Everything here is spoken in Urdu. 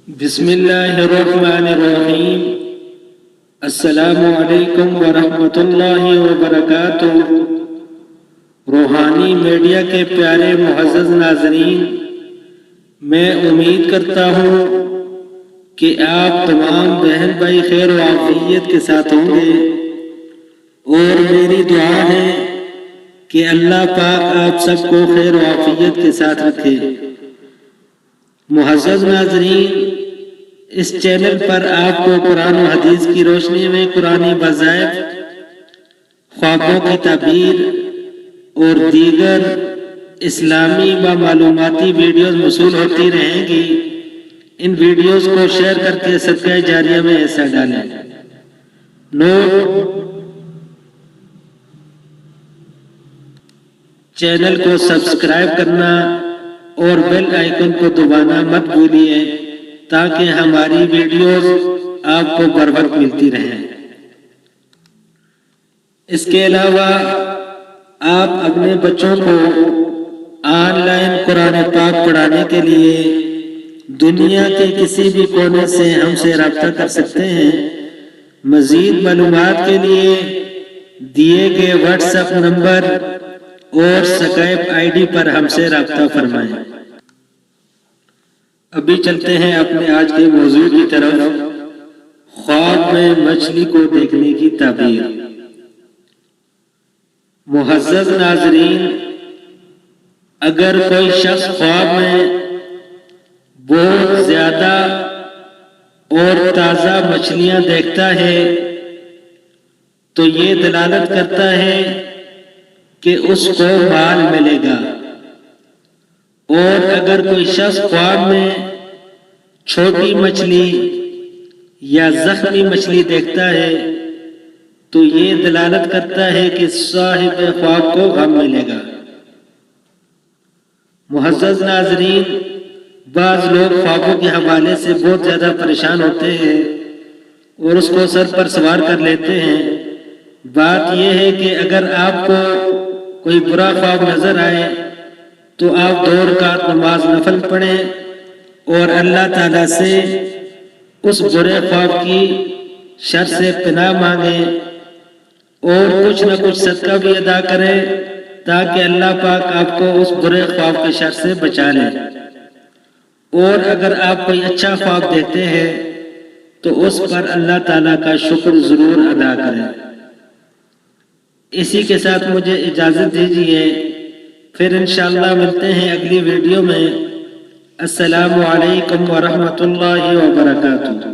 بسم اللہ الرحمن الرحیم۔ السلام علیکم ورحمۃ اللہ وبرکاتہ۔ روحانی میڈیا کے پیارے معزز ناظرین، میں امید کرتا ہوں کہ آپ تمام بہن بھائی خیر و عافیت کے ساتھ ہوں گے، اور میری دعا ہے کہ اللہ پاک آپ سب کو خیر و عافیت کے ساتھ رکھے۔ معزز ناظرین، اس چینل پر آپ کو قرآن و حدیث کی روشنی میں قرآنی وظائف، خوابوں کی تعبیر اور دیگر اسلامی و معلوماتی ویڈیوز موصول ہوتی رہیں گی۔ ان ویڈیوز کو شیئر کر کے صدقہ جاریہ میں حصہ ڈالیں۔ نوٹ: چینل کو سبسکرائب کرنا اور بیل آئیکن کو دبانا مت بھولیے تاکہ ہماری ویڈیوز آپ کو بر وقت ملتی رہیں۔ اس کے علاوہ آپ اپنے بچوں کو آن لائن قرآن پاک پڑھانے کے لیے دنیا کے کسی بھی کونے سے ہم سے رابطہ کر سکتے ہیں۔ مزید معلومات کے لیے دیے گئے واٹس ایپ نمبر اور اسکائپ آئی ڈی پر ہم سے رابطہ فرمائیں۔ ابھی چلتے ہیں اپنے آج کے موضوع کی طرف، خواب میں مچھلی کو دیکھنے کی تعبیر۔ معزز ناظرین، اگر کوئی شخص خواب میں بہت زیادہ اور تازہ مچھلیاں دیکھتا ہے تو یہ دلالت کرتا ہے کہ اس کو مال ملے گا، اور اگر کوئی شخص خواب میں چھوٹی مچھلی یا زخمی مچھلی دیکھتا ہے تو یہ دلالت کرتا ہے کہ صاحب خواب کو غم ملے گا۔ معزز ناظرین، بعض لوگ خوابوں کے حوالے سے بہت زیادہ پریشان ہوتے ہیں اور اس کو سر پر سوار کر لیتے ہیں۔ بات یہ ہے کہ اگر آپ کو کوئی برا خواب نظر آئے تو آپ 2 رکعت نماز نفل پڑھیں اور اللہ تعالیٰ سے اس برے خواب کی شر سے پناہ مانگیں، اور کچھ نہ کچھ صدقہ بھی ادا کریں تاکہ اللہ پاک آپ کو اس برے خواب کے شر سے بچا لے۔ اور اگر آپ کوئی اچھا خواب دیکھتے ہیں تو اس پر اللہ تعالیٰ کا شکر ضرور ادا کریں۔ اسی کے ساتھ مجھے اجازت دیجیے، پھر انشاءاللہ ملتے ہیں اگلی ویڈیو میں۔ السلام علیکم ورحمۃ اللہ وبرکاتہ۔